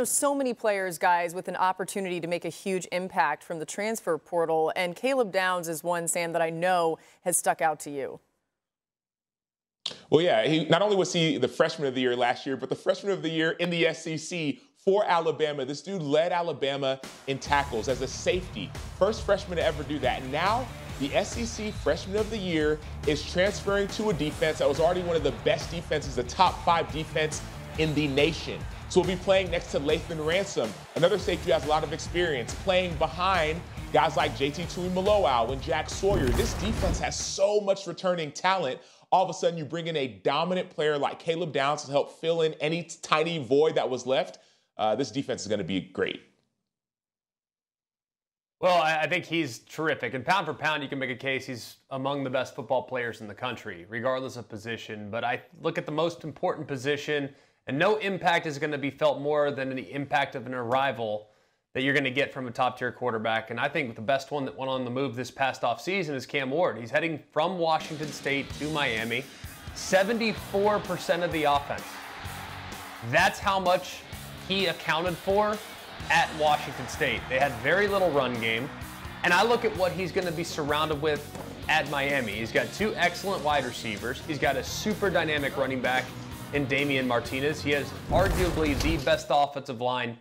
so many players, guys, with an opportunity to make a huge impact from the transfer portal. And Caleb Downs is one, Sam, that I know has stuck out to you. Well, yeah, not only was he the freshman of the year last year, but the freshman of the year in the SEC for Alabama. This dude led Alabama in tackles as a safety. First freshman to ever do that. And now the SEC freshman of the year is transferring to a defense that was already one of the best defenses, the top 5 defense in the nation. So we'll be playing next to Lathan Ransom, another safety who has a lot of experience, playing behind guys like JT Tuimoloau and Jack Sawyer. This defense has so much returning talent. All of a sudden, you bring in a dominant player like Caleb Downs to help fill in any tiny void that was left. This defense is going to be great. Well, I think he's terrific. And pound for pound, you can make a case he's among the best football players in the country, regardless of position. But I look at the most important position, and no impact is going to be felt more than the impact of an arrival that you're going to get from a top-tier quarterback. And I think the best one that went on the move this past offseason is Cam Ward. He's heading from Washington State to Miami. 74% of the offense. That's how much he accounted for at Washington State. They had very little run game. And I look at what he's going to be surrounded with at Miami. He's got 2 excellent wide receivers. He's got a super dynamic running back in Damian Martinez. He has arguably the best offensive line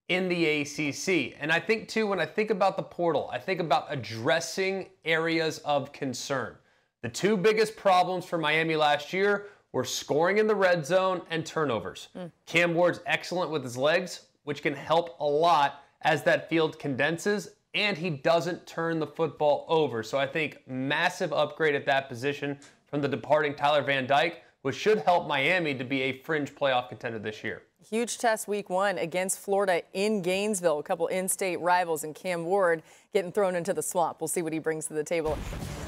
in the ACC. And I think, too, when I think about the portal, I think about addressing areas of concern. The 2 biggest problems for Miami last year were scoring in the red zone and turnovers. Cam Ward's excellent with his legs, which can help a lot as that field condenses, and he doesn't turn the football over. So I think massive upgrade at that position from the departing Tyler Van Dyke, which should help Miami to be a fringe playoff contender this year. Huge test week 1 against Florida in Gainesville. A couple in-state rivals, and Cam Ward getting thrown into the swamp. We'll see what he brings to the table.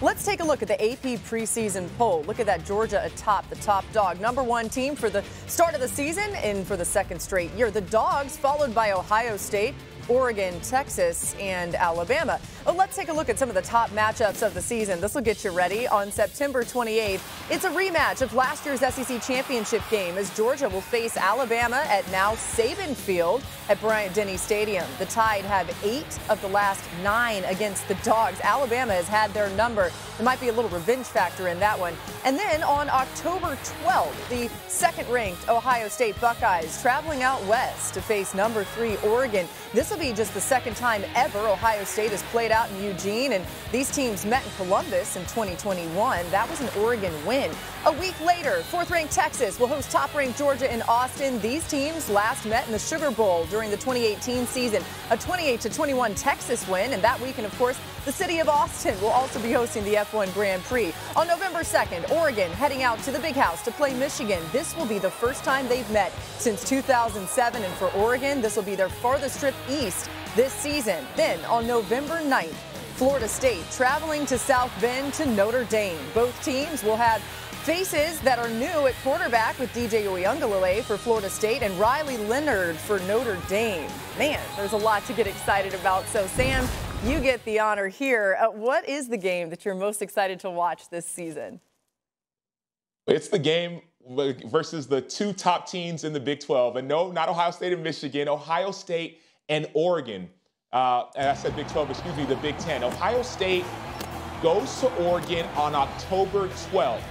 Let's take a look at the AP preseason poll. Look at that, Georgia atop, the top dog. #1 team for the start of the season and for the 2nd straight year. The Dogs, followed by Ohio State, Oregon, Texas, and Alabama. Well, let's take a look at some of the top matchups of the season. This will get you ready. On September 28th, it's a rematch of last year's SEC championship game as Georgia will face Alabama at now Saban Field at Bryant-Denny Stadium. The Tide have 8 of the last 9 against the Dogs. Alabama has had their number. There might be a little revenge factor in that one. And then on October 12th, the 2nd-ranked Ohio State Buckeyes traveling out west to face number 3 Oregon. This will be just the 2nd time ever Ohio State has played out in Eugene, and these teams met in Columbus in 2021. That was an Oregon win. A week later, 4th-ranked Texas will host top-ranked Georgia in Austin. These teams last met in the Sugar Bowl during the 2018 season. A 28-21 Texas win, and that weekend, of course, the city of Austin will also be hosting the F1 Grand Prix. On November 2nd, Oregon heading out to the Big House to play Michigan. This will be the first time they've met since 2007, and for Oregon, this will be their farthest trip east this season. Then on November 9th, Florida State traveling to South Bend to Notre Dame. Both teams will have faces that are new at quarterback with DJ Uiagalelei for Florida State and Riley Leonard for Notre Dame. Man, there's a lot to get excited about. So, Sam, you get the honor here. What is the game that you're most excited to watch this season? It's the game versus the 2 top teams in the Big 12. And no, not Ohio State and Michigan, Ohio State and Oregon. And I said Big 12, excuse me, the Big 10. Ohio State goes to Oregon on October 12th.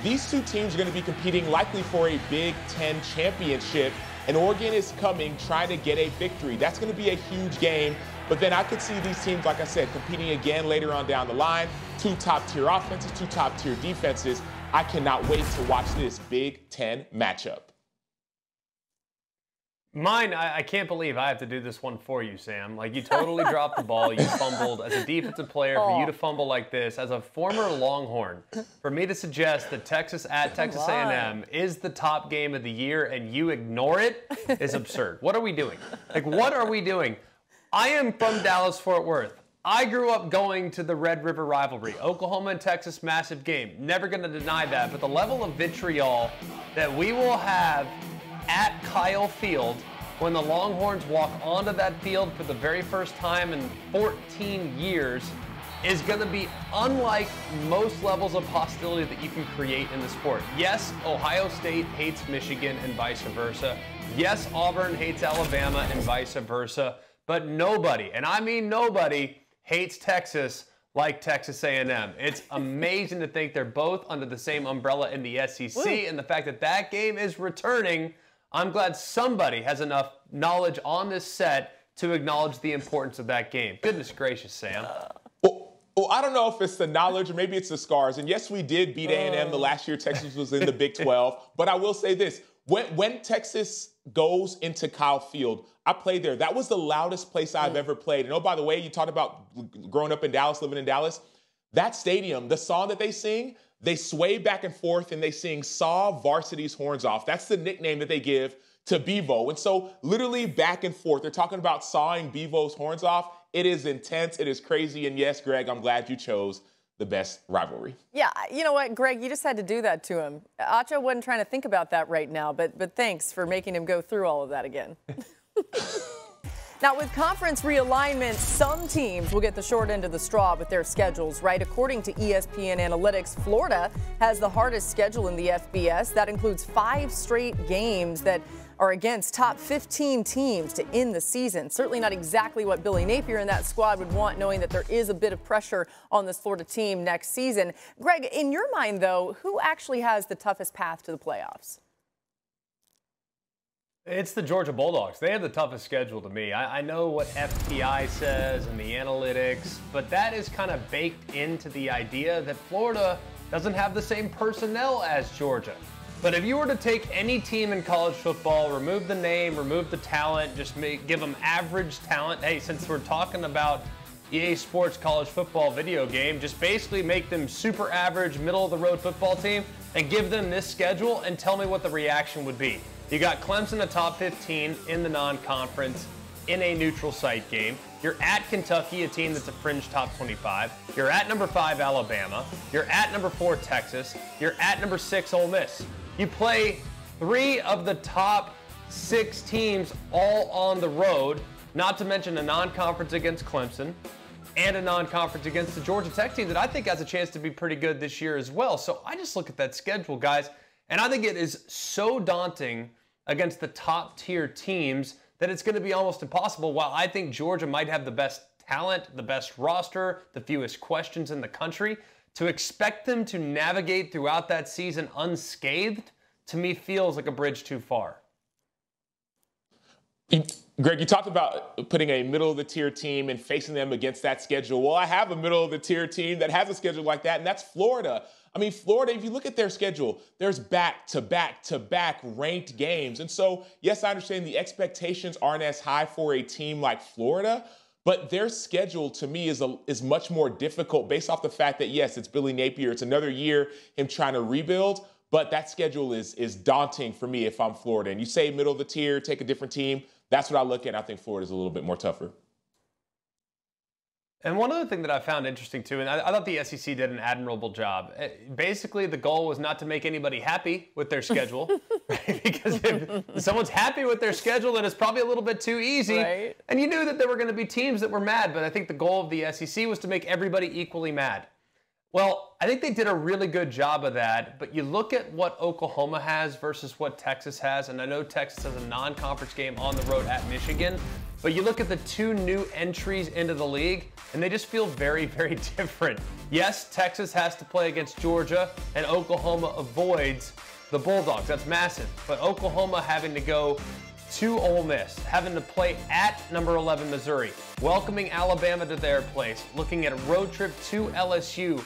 These 2 teams are going to be competing likely for a Big 10 championship, and Oregon is coming trying to get a victory. That's going to be a huge game, but then I could see these teams, like I said, competing again later on down the line. 2 top-tier offenses, 2 top-tier defenses. I cannot wait to watch this Big 10 matchup. Mine, I can't believe I have to do this one for you, Sam. Like, you totally dropped the ball. You fumbled. As a defensive player, for you to fumble like this, as a former Longhorn, for me to suggest that Texas at Texas A&M is the top game of the year and you ignore it is absurd. What are we doing? Like, what are we doing? I am from Dallas-Fort Worth. I grew up going to the Red River rivalry. Oklahoma and Texas, massive game. Never going to deny that. But the level of vitriol that we will have at Kyle Field when the Longhorns walk onto that field for the very first time in 14 years is going to be unlike most levels of hostility that you can create in the sport. Yes, Ohio State hates Michigan and vice versa, Yes, Auburn hates Alabama and vice versa, but nobody, and I mean nobody, hates Texas like Texas A&M. It's amazing to think they're both under the same umbrella in the SEC, and the fact that that game is returning, I'm glad somebody has enough knowledge on this set to acknowledge the importance of that game. Goodness gracious, Sam. Well, I don't know if it's the knowledge or maybe it's the scars. And yes, we did beat A&M the last year Texas was in the Big 12. But I will say this. When Texas goes into Kyle Field, I played there. That was the loudest place I've ever played. And oh, by the way, you talked about growing up in Dallas, living in Dallas. That stadium, the song that they sing, they sway back and forth and they sing Saw Varsity's Horns Off. That's the nickname that they give to Bevo. And so literally back and forth, they're talking about sawing Bevo's horns off. It is intense. It is crazy. And yes, Greg, I'm glad you chose the best rivalry. Yeah, you know what, Greg, you just had to do that to him. Acho wasn't trying to think about that right now, but thanks for making him go through all of that again. Now, with conference realignment, some teams will get the short end of the straw with their schedules, right? According to ESPN Analytics, Florida has the hardest schedule in the FBS. That includes 5 straight games that are against top 15 teams to end the season. Certainly not exactly what Billy Napier and that squad would want, knowing that there is a bit of pressure on this Florida team next season. Greg, in your mind, though, who actually has the toughest path to the playoffs? It's the Georgia Bulldogs. They have the toughest schedule to me. I know what FPI says and the analytics, but that is kind of baked into the idea that Florida doesn't have the same personnel as Georgia. But if you were to take any team in college football, remove the name, remove the talent, just give them average talent. Hey, since we're talking about EA Sports college football video game, just basically make them super average, middle-of-the-road football team and give them this schedule and tell me what the reaction would be. You got Clemson, a top 15 in the non-conference in a neutral site game. You're at Kentucky, a team that's a fringe top 25. You're at number 5, Alabama. You're at number 4, Texas. You're at number 6, Ole Miss. You play 3 of the top 6 teams all on the road, not to mention a non-conference against Clemson and a non-conference against the Georgia Tech team that I think has a chance to be pretty good this year as well. So I just look at that schedule, guys, and I think it is so daunting against the top-tier teams that it's going to be almost impossible. While I think Georgia might have the best talent, the best roster, the fewest questions in the country, to expect them to navigate throughout that season unscathed, to me, feels like a bridge too far. Greg, you talked about putting a middle-of-the-tier team and facing them against that schedule. Well, I have a middle-of-the-tier team that has a schedule like that, and that's Florida. I mean, Florida, if you look at their schedule, there's back-to-back-to-back ranked games. And so, yes, I understand the expectations aren't as high for a team like Florida, but their schedule, to me, is much more difficult based off the fact that, yes, it's Billy Napier. It's another year, him trying to rebuild, but that schedule is daunting for me if I'm Florida. And you say middle of the tier, take a different team. That's what I look at. I think Florida's a little bit more tougher. And one other thing that I found interesting, too, and I thought the SEC did an admirable job. Basically, the goal was not to make anybody happy with their schedule, right? Because if someone's happy with their schedule, then it's probably a little bit too easy. Right. And you knew that there were going to be teams that were mad, but I think the goal of the SEC was to make everybody equally mad. Well, I think they did a really good job of that, but you look at what Oklahoma has versus what Texas has, and I know Texas has a non-conference game on the road at Michigan, but you look at the 2 new entries into the league, and they just feel very, very different. Yes, Texas has to play against Georgia, and Oklahoma avoids the Bulldogs. That's massive. But Oklahoma having to go to Ole Miss, having to play at number 11 Missouri, welcoming Alabama to their place, looking at a road trip to LSU.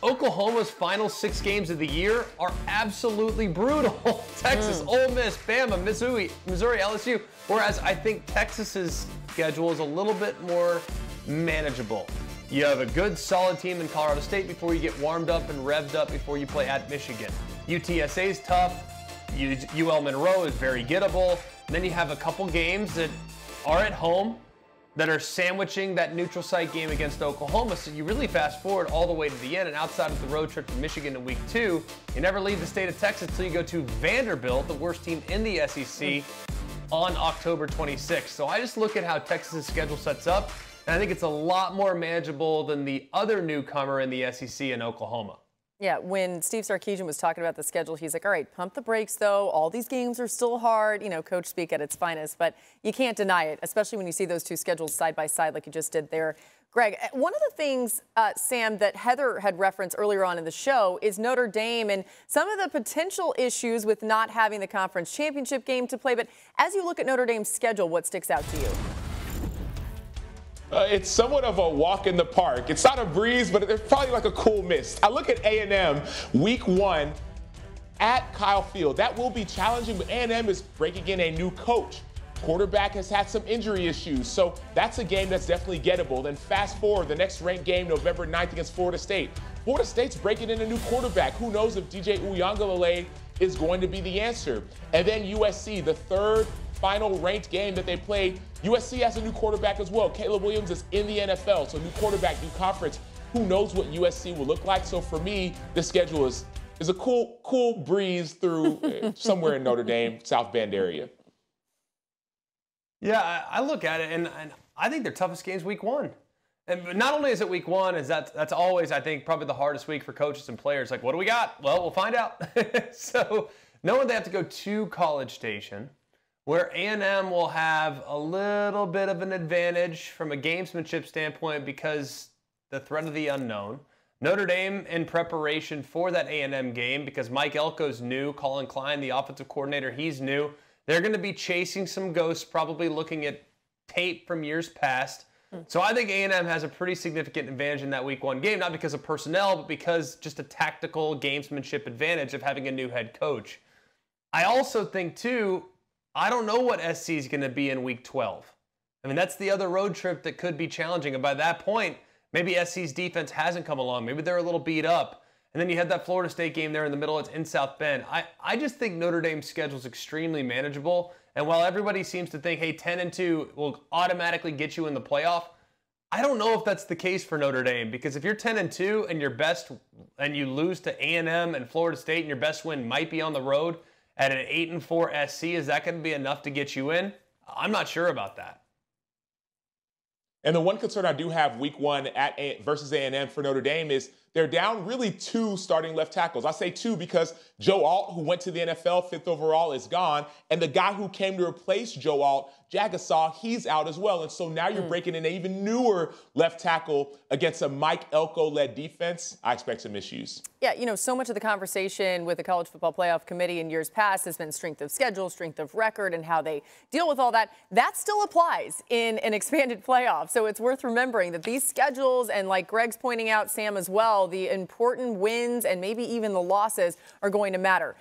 Oklahoma's final 6 games of the year are absolutely brutal. Texas, Ole Miss, Bama, Missouri, LSU. Whereas I think Texas's schedule is a little bit more manageable. You have a good, solid team in Colorado State before you get warmed up and revved up before you play at Michigan. UTSA is tough. UL Monroe is very gettable. And then you have a couple games that are at home that are sandwiching that neutral site game against Oklahoma. So you really fast forward all the way to the end, and outside of the road trip to Michigan in week 2, you never leave the state of Texas until you go to Vanderbilt, the worst team in the SEC, on October 26th. So I just look at how Texas's schedule sets up, and I think it's a lot more manageable than the other newcomer in the SEC in Oklahoma. Yeah, when Steve Sarkisian was talking about the schedule, he's like, all right, pump the brakes, though. All these games are still hard. You know, coach speak at its finest, but you can't deny it, especially when you see those two schedules side by side like you just did there. Greg, one of the things, Sam, that Heather had referenced earlier on in the show is Notre Dame and some of the potential issues with not having the conference championship game to play. But as you look at Notre Dame's schedule, what sticks out to you? It's somewhat of a walk in the park. It's not a breeze, but it's probably like a cool mist. I look at A&M week 1 at Kyle Field. That will be challenging, but A&M is breaking in a new coach. Quarterback has had some injury issues, so that's a game that's definitely gettable. Then fast forward, the next ranked game, November 9th against Florida State. Florida State's breaking in a new quarterback. Who knows if DJ Uiagalelei is going to be the answer. And then USC, the third final ranked game that they played, USC has a new quarterback as well. Caleb Williams is in the NFL, so new quarterback, new conference. Who knows what USC will look like? So for me, this schedule is a cool breeze through somewhere in Notre Dame, South Bend area. Yeah, I look at it, and I think their toughest game's week 1. And not only is it week 1, is that's always, I think, probably the hardest week for coaches and players. Like, what do we got? Well, we'll find out. So knowing they have to go to College Station, where A&M will have a little bit of an advantage from a gamesmanship standpoint because the threat of the unknown. Notre Dame in preparation for that A&M game because Mike Elko's new. Colin Klein, the offensive coordinator, he's new. They're going to be chasing some ghosts, probably looking at tape from years past. So I think A&M has a pretty significant advantage in that week 1 game, not because of personnel, but because just a tactical gamesmanship advantage of having a new head coach. I also think, too, I don't know what SC is going to be in week 12. I mean, that's the other road trip that could be challenging. And by that point, maybe SC's defense hasn't come along. Maybe they're a little beat up. And then you had that Florida State game there in the middle. It's in South Bend. I just think Notre Dame's schedule is extremely manageable. And while everybody seems to think, hey, 10-2 will automatically get you in the playoff, I don't know if that's the case for Notre Dame. Because if you're 10-2 and you lose to A&M and Florida State and your best win might be on the road at an 8-4 SC, is that going to be enough to get you in? I'm not sure about that. And the one concern I do have week 1 versus A&M for Notre Dame is they're down really 2 starting left tackles. I say 2 because Joe Alt, who went to the NFL 5th overall, is gone. And the guy who came to replace Joe Alt, Jagasaw, he's out as well. And so now you're breaking in an even newer left tackle against a Mike Elko-led defense. I expect some issues. Yeah, you know, so much of the conversation with the College Football Playoff Committee in years past has been strength of schedule, strength of record, and how they deal with all that. That still applies in an expanded playoff. So it's worth remembering that these schedules, and like Greg's pointing out, Sam, as well, the important wins and maybe even the losses are going to matter.